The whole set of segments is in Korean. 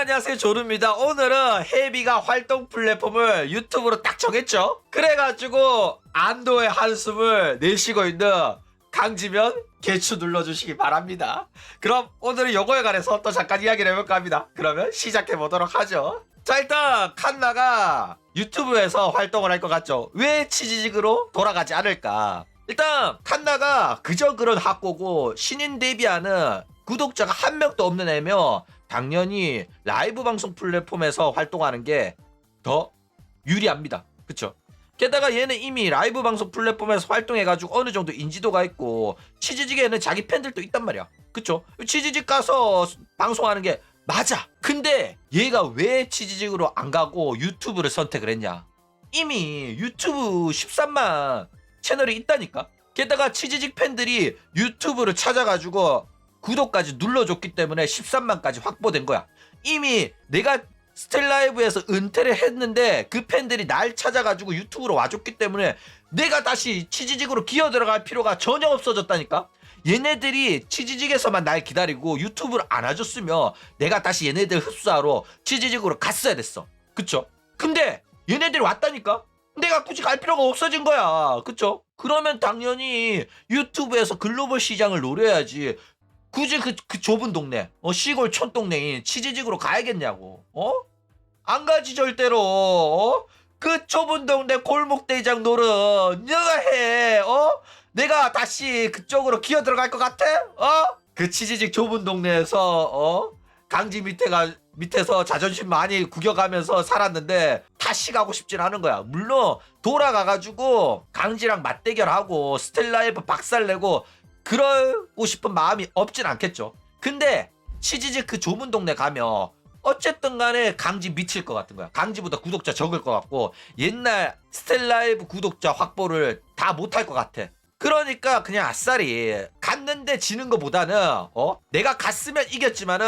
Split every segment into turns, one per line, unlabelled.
안녕하세요, 조루입니다. 오늘은 헤비가 활동 플랫폼을 유튜브로 딱 정했죠. 그래가지고 안도의 한숨을 내쉬고 있는 강지면 개추 눌러주시기 바랍니다. 그럼 오늘은 요거에 관해서 또 잠깐 이야기를 해볼까 합니다. 그러면 시작해보도록 하죠. 자, 일단 칸나가 유튜브에서 활동을 할 것 같죠. 왜 치지직으로 돌아가지 않을까? 일단 칸나가 그저 그런 학고고 신인 데뷔하는 구독자가 한 명도 없는 애며 당연히 라이브 방송 플랫폼에서 활동하는 게 더 유리합니다. 그쵸? 게다가 얘는 이미 라이브 방송 플랫폼에서 활동해가지고 어느 정도 인지도가 있고 치지직에는 자기 팬들도 있단 말이야. 그쵸? 치지직 가서 방송하는 게 맞아. 근데 얘가 왜 치지직으로 안 가고 유튜브를 선택을 했냐? 이미 유튜브 13만 채널이 있다니까? 게다가 치지직 팬들이 유튜브를 찾아가지고 구독까지 눌러줬기 때문에 13만까지 확보된 거야. 이미 내가 스텔라이브에서 은퇴를 했는데 그 팬들이 날 찾아가지고 유튜브로 와줬기 때문에 내가 다시 치지직으로 기어 들어갈 필요가 전혀 없어졌다니까. 얘네들이 치지직에서만 날 기다리고 유튜브를 안 와줬으면 내가 다시 얘네들 흡수하러 치지직으로 갔어야 됐어. 그쵸? 근데 얘네들이 왔다니까? 내가 굳이 갈 필요가 없어진 거야. 그쵸? 그러면 당연히 유튜브에서 글로벌 시장을 노려야지. 굳이 그 좁은 동네, 시골 촌동네인 치지직으로 가야겠냐고. 안 가지 절대로. 그 좁은 동네 골목대장 노릇 너가 해. 내가 다시 그쪽으로 기어 들어갈 것 같아? 그 치지직 좁은 동네에서 강지 밑에서 자존심 많이 구겨가면서 살았는데 다시 가고 싶진 않은 거야. 물론 돌아가가지고 강지랑 맞대결하고 스텔라이브 박살내고 그러고 싶은 마음이 없진 않겠죠. 근데 치지직 그 좁은 동네 가면 어쨌든 간에 강지 미칠 것 같은 거야. 강지보다 구독자 적을 것 같고 옛날 스텔라이브 구독자 확보를 다 못할 것 같아. 그러니까 그냥 아싸리 갔는데 지는 것보다는 내가 갔으면 이겼지만은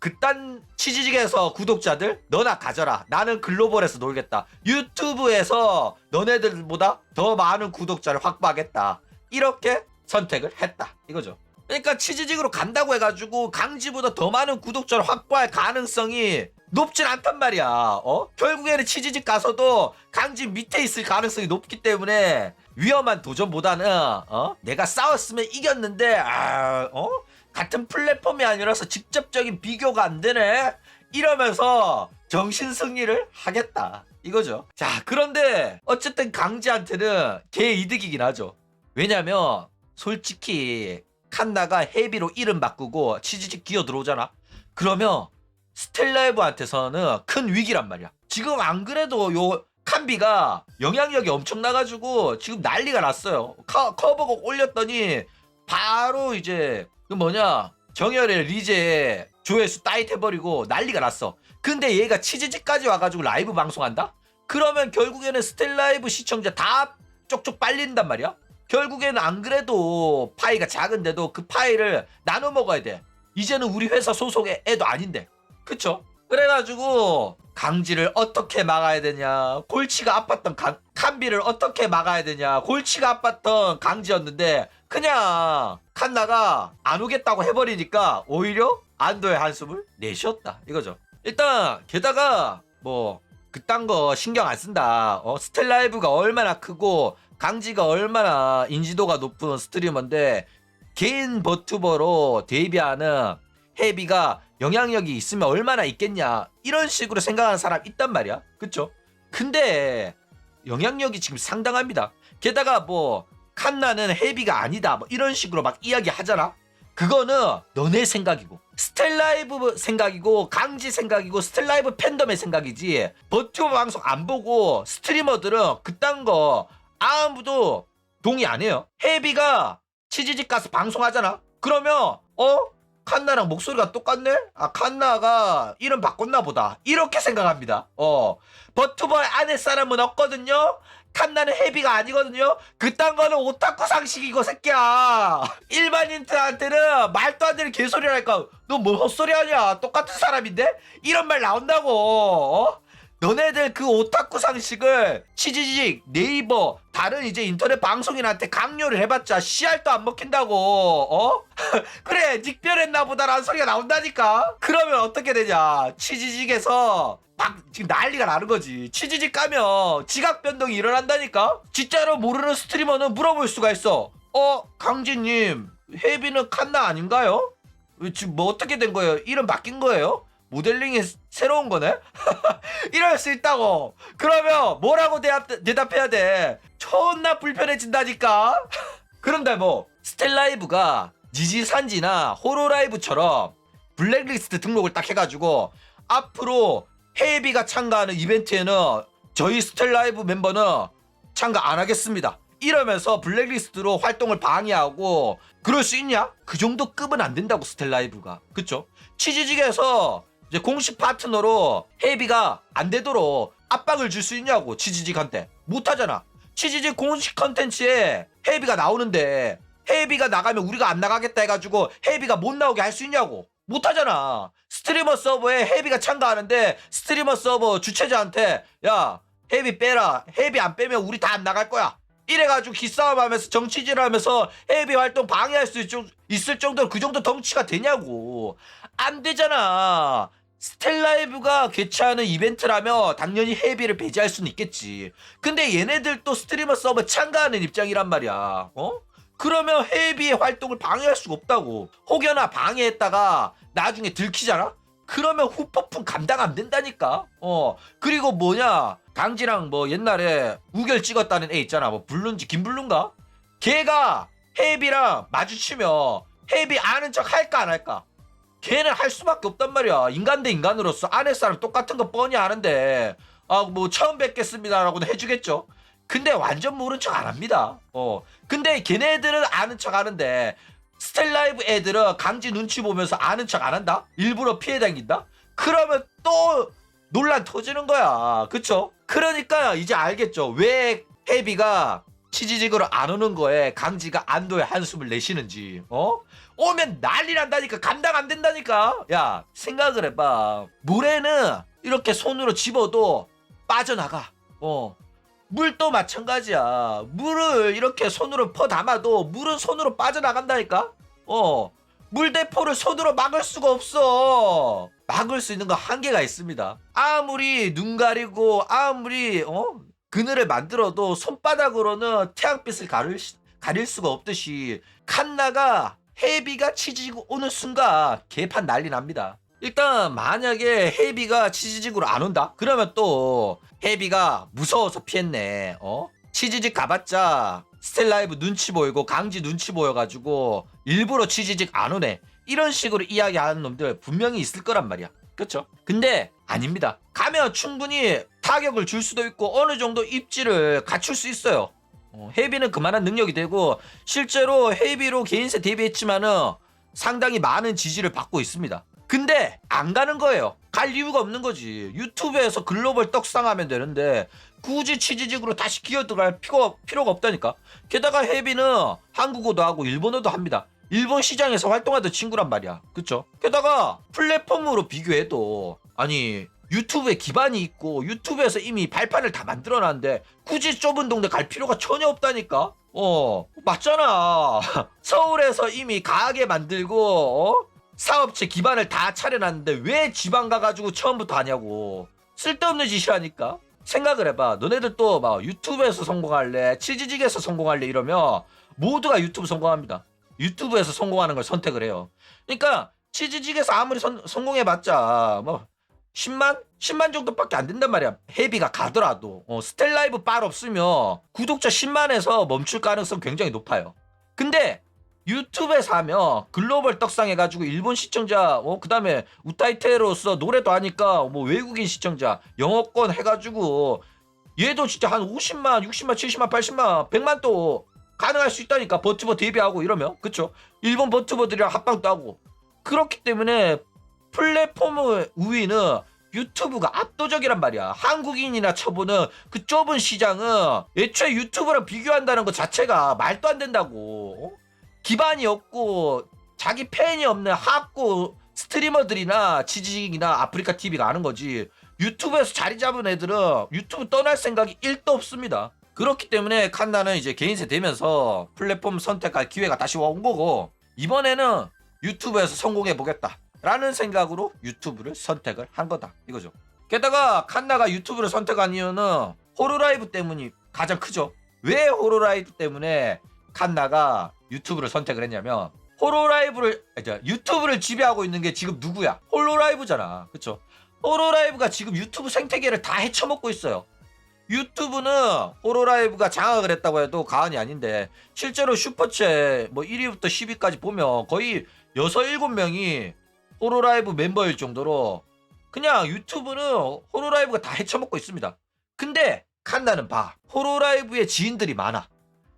그딴 치지직에서 구독자들 너나 가져라. 나는 글로벌에서 놀겠다. 유튜브에서 너네들보다 더 많은 구독자를 확보하겠다. 이렇게 선택을 했다 이거죠. 그러니까 치지직으로 간다고 해가지고 강지보다 더 많은 구독자를 확보할 가능성이 높진 않단 말이야. 결국에는 치지직 가서도 강지 밑에 있을 가능성이 높기 때문에 위험한 도전보다는 내가 싸웠으면 이겼는데 같은 플랫폼이 아니라서 직접적인 비교가 안 되네 이러면서 정신 승리를 하겠다 이거죠. 자, 그런데 어쨌든 강지한테는 개 이득이긴 하죠. 왜냐면 솔직히 칸나가 헤비로 이름 바꾸고 치지직 기어 들어오잖아. 그러면 스텔라이브한테서는 큰 위기란 말이야. 지금 안 그래도 요 칸비가 영향력이 엄청나가지고 지금 난리가 났어요. 커버곡 올렸더니 바로 이제 그 뭐냐 정열의 리제에 조회수 따잇해버리고 난리가 났어. 근데 얘가 치지직까지 와가지고 라이브 방송한다? 그러면 결국에는 스텔라이브 시청자 다 쪽쪽 빨린단 말이야. 결국에는 안 그래도 파이가 작은데도 그 파이를 나눠 먹어야 돼. 이제는 우리 회사 소속의 애도 아닌데. 그쵸? 그래가지고 강지를 어떻게 막아야 되냐, 골치가 아팠던 칸비를 어떻게 막아야 되냐, 골치가 아팠던 강지였는데 그냥 칸나가 안 오겠다고 해버리니까 오히려 안도의 한숨을 내쉬었다 이거죠. 일단 게다가 뭐 그딴 거 신경 안 쓴다. 스텔라이브가 얼마나 크고 강지가 얼마나 인지도가 높은 스트리머인데 개인 버튜버로 데뷔하는 헤비가 영향력이 있으면 얼마나 있겠냐 이런 식으로 생각하는 사람 있단 말이야. 그쵸? 근데 영향력이 지금 상당합니다. 게다가 뭐 칸나는 헤비가 아니다 뭐 이런 식으로 막 이야기 하잖아. 그거는 너네 생각이고 스텔라이브 생각이고 강지 생각이고 스텔라이브 팬덤의 생각이지 버튜버 방송 안 보고 스트리머들은 그딴 거 아무도 동의 안 해요. 헤비가 치지직 가서 방송하잖아. 그러면 칸나랑 목소리가 똑같네? 칸나가 이름 바꿨나 보다 이렇게 생각합니다. 버튜버 안에 사람은 없거든요. 칸나는 헤비가 아니거든요. 그딴 거는 오타쿠 상식이고 새끼야. 일반인들한테는 말도 안 되는 개소리랄까. 너 뭐 헛소리 하냐. 똑같은 사람인데? 이런 말 나온다고. 너네들 그 오타쿠 상식을 치지직, 네이버, 다른 이제 인터넷 방송인한테 강요를 해봤자 씨알도 안 먹힌다고. 어? 그래 닉변했나 보다라는 소리가 나온다니까. 그러면 어떻게 되냐, 치지직에서 막 지금 난리가 나는 거지. 치지직 가면 지각 변동이 일어난다니까. 진짜로 모르는 스트리머는 물어볼 수가 있어. 강진님, 헤비는 칸나 아닌가요? 지금 뭐 어떻게 된 거예요? 이름 바뀐 거예요? 모델링이 새로운 거네? 이럴 수 있다고. 그러면 뭐라고 대답해야 돼? 존나 불편해진다니까. 그런데 뭐 스텔라이브가 니지산지나 호로라이브처럼 블랙리스트 등록을 딱 해가지고 앞으로 헤이비가 참가하는 이벤트에는 저희 스텔라이브 멤버는 참가 안 하겠습니다, 이러면서 블랙리스트로 활동을 방해하고 그럴 수 있냐? 그 정도 급은 안 된다고 스텔라이브가. 그쵸? 치지직에서 이제 공식 파트너로 헤이비가 안 되도록 압박을 줄 수 있냐고. 치지직한테 못하잖아. 치지직 공식 컨텐츠에 헤이비가 나오는데 헤이비가 나가면 우리가 안 나가겠다 해가지고 헤이비가 못 나오게 할 수 있냐고. 못하잖아. 스트리머 서버에 헤이비가 참가하는데 스트리머 서버 주최자한테 야 헤이비 빼라, 헤이비 안 빼면 우리 다 안 나갈 거야, 이래가지고 기싸움하면서 정치질하면서 헤이비 활동 방해할 수 있을 정도로 그 정도 덩치가 되냐고. 안 되잖아. 스텔라이브가 개최하는 이벤트라면 당연히 헤이비를 배제할 수는 있겠지. 근데 얘네들도 스트리머 서버 참가하는 입장이란 말이야. 그러면 헤이비의 활동을 방해할 수가 없다고. 혹여나 방해했다가 나중에 들키잖아? 그러면 후폭풍 감당 안 된다니까. 그리고 뭐냐, 강지랑 뭐 옛날에 우결 찍었다는 애 있잖아. 뭐 블룬지 김블룬가? 걔가 헤이비랑 마주치면 헤이비 아는 척 할까 안 할까? 걔는 할 수밖에 없단 말이야. 인간 대 인간으로서 아내 사람 똑같은 거 뻔히 아는데 뭐 처음 뵙겠습니다라고는 해주겠죠. 근데 완전 모른 척 안 합니다. 근데 걔네들은 아는 척 하는데 스텔라이브 애들은 강지 눈치 보면서 아는 척 안 한다? 일부러 피해 다닌다? 그러면 또 논란 터지는 거야. 그쵸? 그러니까 이제 알겠죠. 왜 헤비가 치지직으로 안 오는 거에 강지가 안도의 한숨을 내쉬는지. 오면 난리 난다니까. 감당 안 된다니까. 야, 생각을 해봐. 물에는 이렇게 손으로 집어도 빠져나가. 물도 마찬가지야. 물을 이렇게 손으로 퍼 담아도 물은 손으로 빠져나간다니까. 물대포를 손으로 막을 수가 없어. 막을 수 있는 거 한계가 있습니다. 아무리 눈 가리고 아무리 그늘을 만들어도 손바닥으로는 태양빛을 가릴 수가 없듯이 칸나가 헤비가 치지고 오는 순간 개판 난리 납니다. 일단 만약에 헤비가 치지직으로 안 온다? 그러면 또 헤비가 무서워서 피했네. 치지직 가봤자 스텔라이브 눈치 보이고 강지 눈치 보여가지고 일부러 치지직 안 오네, 이런 식으로 이야기하는 놈들 분명히 있을 거란 말이야. 그쵸? 근데 아닙니다. 가면 충분히 타격을 줄 수도 있고 어느 정도 입지를 갖출 수 있어요. 헤이비는 그만한 능력이 되고 실제로 헤이비로 개인세 데뷔했지만은 상당히 많은 지지를 받고 있습니다. 근데 안 가는 거예요. 갈 이유가 없는 거지. 유튜브에서 글로벌 떡상하면 되는데 굳이 치지직으로 다시 기어들어갈 필요가 없다니까. 게다가 헤이비는 한국어도 하고 일본어도 합니다. 일본 시장에서 활동하던 친구란 말이야. 그쵸? 게다가 플랫폼으로 비교해도 아니 유튜브에 기반이 있고 유튜브에서 이미 발판을 다 만들어놨는데 굳이 좁은 동네 갈 필요가 전혀 없다니까. 맞잖아. 서울에서 이미 가게 만들고 사업체 기반을 다 차려놨는데 왜 지방 가가지고 처음부터 하냐고. 쓸데없는 짓이라니까. 생각을 해봐. 너네들도 막 유튜브에서 성공할래, 치지직에서 성공할래 이러면 모두가 유튜브 성공합니다. 유튜브에서 성공하는 걸 선택을 해요. 그러니까 치지직에서 아무리 성공해봤자 뭐 10만 정도밖에 안 된단 말이야. 헤비가 가더라도. 스텔라이브 빨 없으면 구독자 10만에서 멈출 가능성 굉장히 높아요. 근데 유튜브에서 하면 글로벌 떡상해가지고 일본 시청자, 그 다음에 우타이테로서 노래도 하니까 뭐 외국인 시청자 영어권 해가지고 얘도 진짜 한 50만 60만 70만 80만 100만 또 가능할 수 있다니까. 버튜버 데뷔하고 이러면. 그쵸? 일본 버튜버들이랑 합방도 하고. 그렇기 때문에 플랫폼 우위는 유튜브가 압도적이란 말이야. 한국인이나 쳐보는 그 좁은 시장은 애초에 유튜브랑 비교한다는 것 자체가 말도 안 된다고. 기반이 없고 자기 팬이 없는 하고 스트리머들이나 치즈직이나 아프리카 TV가 아는 거지. 유튜브에서 자리 잡은 애들은 유튜브 떠날 생각이 1도 없습니다. 그렇기 때문에 칸나는 이제 개인세 되면서 플랫폼 선택할 기회가 다시 온 거고, 이번에는 유튜브에서 성공해 보겠다 라는 생각으로 유튜브를 선택을 한 거다 이거죠. 게다가 칸나가 유튜브를 선택한 이유는 호로라이브 때문이 가장 크죠. 왜 호로라이브 때문에 칸나가 유튜브를 선택을 했냐면, 유튜브를 지배하고 있는 게 지금 누구야? 호로라이브잖아. 그쵸? 호로라이브가 지금 유튜브 생태계를 다 헤쳐먹고 있어요. 유튜브는 호로라이브가 장악을 했다고 해도 과언이 아닌데, 실제로 슈퍼챗 뭐 1위부터 10위까지 보면 거의 6, 7명이 호로라이브 멤버일 정도로 그냥 유튜브는 호로라이브가 다 헤쳐먹고 있습니다. 근데 칸나는 봐. 호로라이브의 지인들이 많아.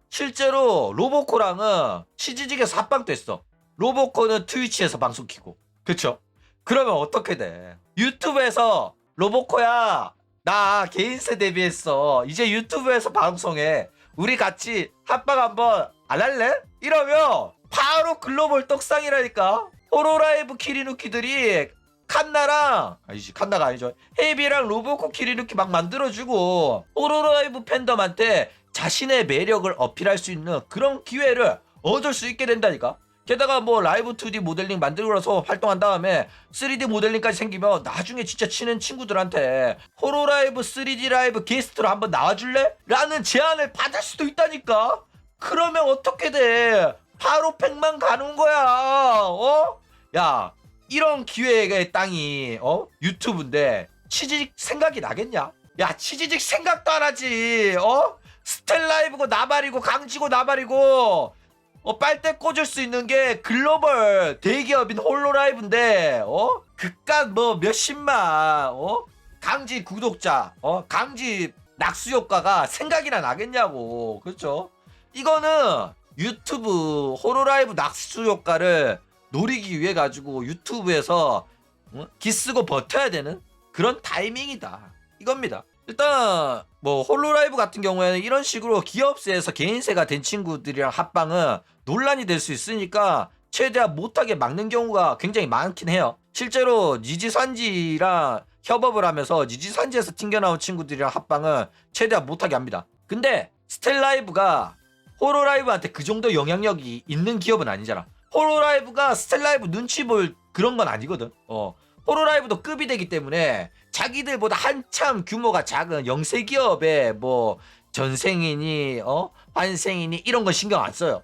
실제로 로보코랑은 치즈직에서 합방도 했어. 로보코는 트위치에서 방송 키고. 그쵸? 그러면 어떻게 돼? 유튜브에서 로보코야, 나 개인세 데뷔했어. 이제 유튜브에서 방송해. 우리 같이 합방 한번 안 할래? 이러면 바로 글로벌 떡상이라니까. 호로라이브 키리누키들이 칸나가 아니죠. 헤비랑 로보코 키리누키 막 만들어주고 호로라이브 팬덤한테 자신의 매력을 어필할 수 있는 그런 기회를 얻을 수 있게 된다니까. 게다가 뭐 라이브 2D 모델링 만들고 나서 활동한 다음에 3D 모델링까지 생기면 나중에 진짜 친한 친구들한테 호로라이브 3D 라이브 게스트로 한번 나와줄래? 라는 제안을 받을 수도 있다니까. 그러면 어떻게 돼? 바로 100만 가는 거야. 야, 이런 기회의 땅이 유튜브인데 치즈직 생각이 나겠냐? 야, 치즈직 생각도 안 하지. 스텔라이브고 나발이고 강지고 나발이고 빨대 꽂을 수 있는 게 글로벌 대기업인 홀로라이브인데 그깟 뭐 몇십만 강지 구독자 강지 낙수 효과가 생각이나 나겠냐고. 그렇죠? 이거는 유튜브 홀로라이브 낙수 효과를 노리기 위해 가지고 유튜브에서 기쓰고 버텨야 되는 그런 타이밍이다 이겁니다. 일단 뭐 홀로라이브 같은 경우에는 이런 식으로 기업세에서 개인세가 된 친구들이랑 합방은 논란이 될 수 있으니까 최대한 못하게 막는 경우가 굉장히 많긴 해요. 실제로 니지산지랑 협업을 하면서 니지산지에서 튕겨나온 친구들이랑 합방은 최대한 못하게 합니다. 근데 스텔라이브가 호로라이브한테 그 정도 영향력이 있는 기업은 아니잖아. 호로라이브가 스텔라이브 눈치 볼 그런 건 아니거든. 호로라이브도 급이 되기 때문에 자기들보다 한참 규모가 작은 영세기업에 뭐 전생이니 환생이니 이런 건 신경 안 써요.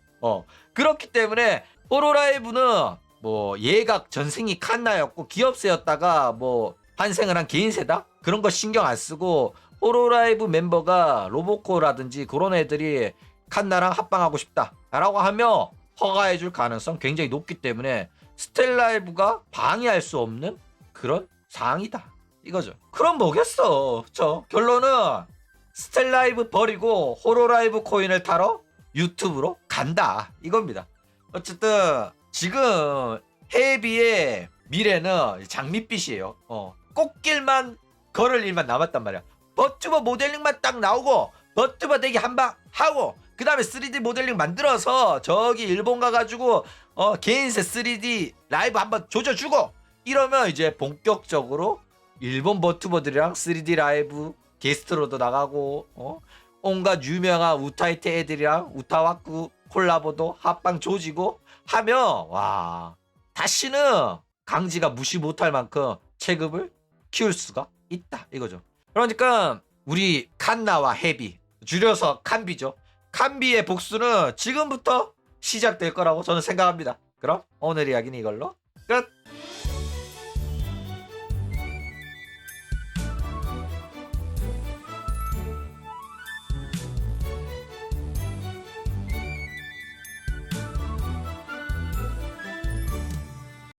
그렇기 때문에 호로라이브는 뭐 얘가 전생이 칸나였고 기업세였다가 뭐 환생을 한 개인세다? 그런 거 신경 안 쓰고 호로라이브 멤버가 로보코라든지 그런 애들이 칸나랑 합방하고 싶다 라고 하면 허가해줄 가능성 굉장히 높기 때문에 스텔라이브가 방해할 수 없는 그런 사항이다 이거죠. 그럼 뭐겠어. 그쵸? 결론은 스텔라이브 버리고 호로라이브 코인을 타러 유튜브로 간다 이겁니다. 어쨌든 지금 헤비의 미래는 장밋빛이에요. 꽃길만 걸을 일만 남았단 말이야. 버튜버 모델링만 딱 나오고 버튜버 대기 한방 하고 그 다음에 3D 모델링 만들어서 저기 일본 가가지고 개인세 3D 라이브 한번 조져주고 이러면 이제 본격적으로 일본 버튜버들이랑 3D 라이브 게스트로도 나가고 온갖 유명한 우타이테 애들이랑 우타와쿠 콜라보도 합방 조지고 하면 와 다시는 강지가 무시 못할 만큼 체급을 키울 수가 있다 이거죠. 그러니까 우리 칸나와 헤비 줄여서 칸비죠. 칸비의 복수는 지금부터 시작될 거라고 저는 생각합니다. 그럼 오늘 이야기는 이걸로 끝.